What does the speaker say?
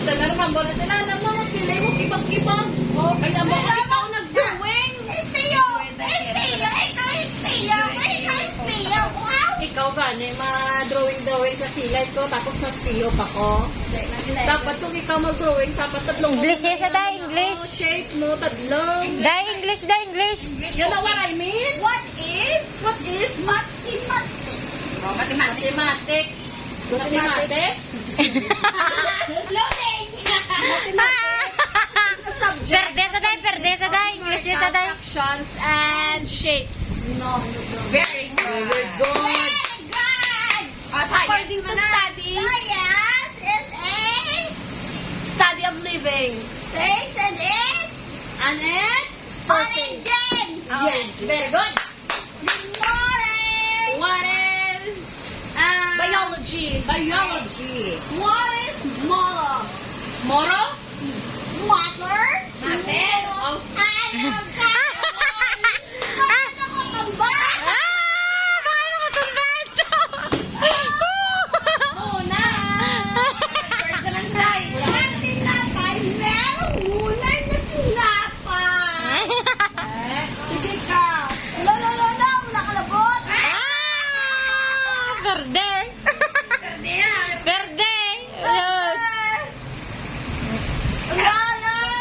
Sa naman, bola sila, alam mo, magkilay mo, ibag-ibag. Oh, kaya mo, ikaw nag-drawing. Ikaw gani, ma-drawing-drawing sa kilay ko, tapos na-spiyo pa ko. Dapat kung ikaw mag-drawing, dapat tatlong... English eh, sa da, English. Shape mo, tatlong. Da, English, da, English. You know what I mean? What is What is? mathematics? Oh, mathematics. Mathematics. Loading! Perde sa da, perde sa da, English yun sa da. Fractions and shapes. No. Very good. Very good. According to study, science is a study of living. Things and it And it? origin. Yes. Very good. What is? Biology. Biology. What is moral? Moro? Matter? Matter? Oh. Baka nakatumbat. First naman slide. Sige ka. No, nakalabot. Perde.